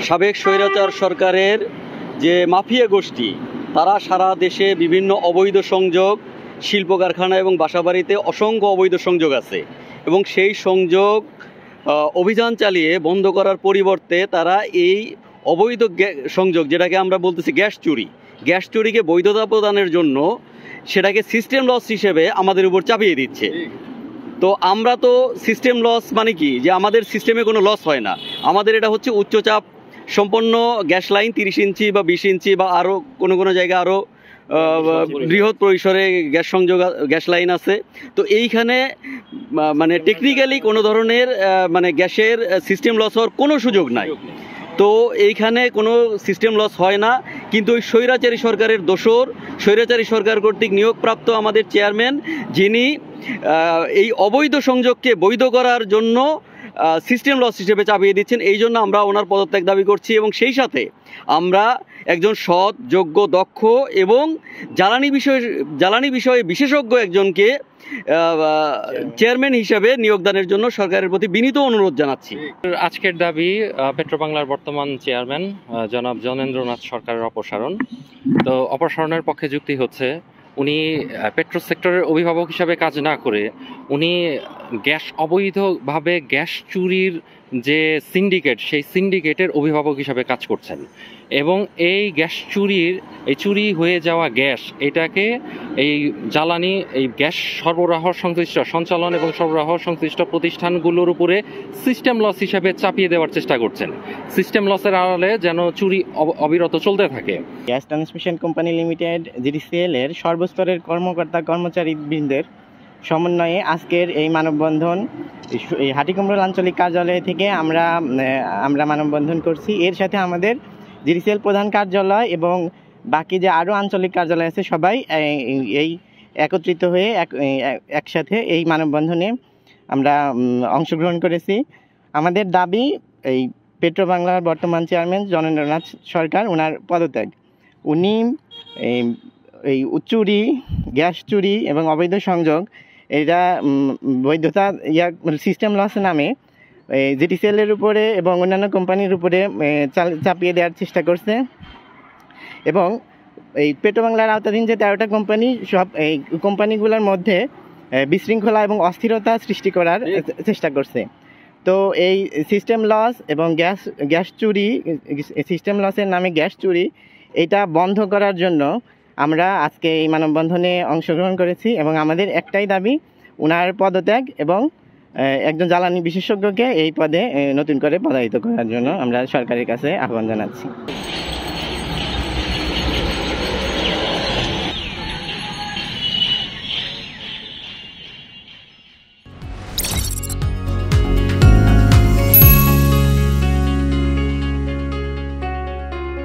সাবেক স্বৈরাচার সরকারের যে মাফিয়া গোষ্ঠী তারা সারা দেশে বিভিন্ন অবৈধ সংযোগ, শিল্প কারখানা এবং বাসাবাড়িতে অসংখ্য অবৈধ সংযোগ আছে এবং সেই সংযোগ অভিযান চালিয়ে বন্ধ করার পরিবর্তে তারা এই অবৈধ সংযোগ, যেটাকে আমরা বলতেছি গ্যাস চুরিকে বৈধতা প্রদানের জন্য সেটাকে সিস্টেম লস হিসেবে আমাদের উপর চাপিয়ে দিচ্ছে। তো আমরা তো সিস্টেম লস মানে কি, যে আমাদের সিস্টেমে কোনো লস হয় না, আমাদের এটা হচ্ছে উচ্চচাপ সম্পন্ন গ্যাস লাইন, 30 ইঞ্চি বা 20 ইঞ্চি বা আরও কোনো জায়গায় আরও বৃহৎ পরিসরে গ্যাস লাইন আছে। তো এইখানে মানে টেকনিক্যালি কোনো ধরনের মানে গ্যাসের সিস্টেম লস হওয়ার কোনো সুযোগ নাই। তো এইখানে কোনো সিস্টেম লস হয় না, কিন্তু ওই স্বৈরাচারী সরকারের দোসর, স্বৈরাচারী সরকার কর্তৃক নিয়োগপ্রাপ্ত আমাদের চেয়ারম্যান, যিনি এই অবৈধ সংযোগকে বৈধ করার জন্য সিস্টেম লস হিসেবে চাপিয়ে দিচ্ছেন, এই জন্য আমরা ওনার পদত্যাগ দাবি করছি। এবং সেই সাথে আমরা একজন সৎ, যোগ্য, দক্ষ এবং জ্বালানি বিষয়ে বিশেষজ্ঞ একজনকে চেয়ারম্যান হিসেবে নিয়োগদানের জন্য সরকারের প্রতি বিনীত অনুরোধ জানাচ্ছি। আজকের দাবি পেট্রোবাংলার বর্তমান চেয়ারম্যান জনাব জ্ঞানেন্দ্রনাথ সরকারের অপসারণ। তো অপসারণের পক্ষে যুক্তি হচ্ছে, উনি পেট্রো সেক্টরের অভিভাবক হিসাবে কাজ না করে উনি অবৈধভাবে গ্যাস চুরির যে সিন্ডিকেট, সেই সিন্ডিকেটের অভিভাবক হিসাবে কাজ করছেন এবং এই চুরি হয়ে যাওয়া গ্যাস, এটাকে এই জ্বালানি, এই গ্যাস সরবরাহ সংশ্লিষ্ট সঞ্চালন এবং সরবরাহ সংশ্লিষ্ট প্রতিষ্ঠানগুলোর উপরে সিস্টেম লস হিসাবে চাপিয়ে দেওয়ার চেষ্টা করছেন। সিস্টেম লসের আড়ালে যেন চুরি অবিরত চলতে থাকে। গ্যাস ট্রান্সমিশন কোম্পানি লিমিটেড জিডিসিএল এর সর্বস্তরের কর্মকর্তা কর্মচারীবৃন্দের সমন্বয়ে আজকের এই মানববন্ধন এই হাটিকুমরুল আঞ্চলিক কার্যালয় থেকে আমরা মানববন্ধন করছি। এর সাথে আমাদের জিডিসিএল প্রধান কার্যালয় এবং বাকি যে আরও আঞ্চলিক কার্যালয় আছে সবাই এই একত্রিত হয়ে একসাথে এই মানববন্ধনে আমরা অংশগ্রহণ করেছি। আমাদের দাবি, এই পেট্রোবাংলার বর্তমান চেয়ারম্যান জ্ঞানেন্দ্রনাথ সরকার, ওনার পদত্যাগ। উনি এই চুরি, গ্যাস চুরি এবং অবৈধ সংযোগ, এটা বৈধতা সিস্টেম লস নামে জিডিসিএলের উপরে এবং অন্যান্য কোম্পানির উপরে চাপিয়ে দেওয়ার চেষ্টা করছে এবং এই পেট্রোবাংলার আওতাধীন যে 13টা কোম্পানি, সব এই কোম্পানিগুলোর মধ্যে বিশৃঙ্খলা এবং অস্থিরতা সৃষ্টি করার চেষ্টা করছে। তো এই সিস্টেম লস এবং গ্যাস চুরি, সিস্টেম লসের নামে গ্যাস চুরি, এটা বন্ধ করার জন্য আমরা আজকে এই মানববন্ধনে অংশগ্রহণ করেছি এবং আমাদের একটাই দাবি, ওনার পদত্যাগ এবং একজন জ্বালানি বিশেষজ্ঞকে এই পদে নতুন করে পদায়িত করার জন্য আমরা সরকারের কাছে আহ্বান জানাচ্ছি।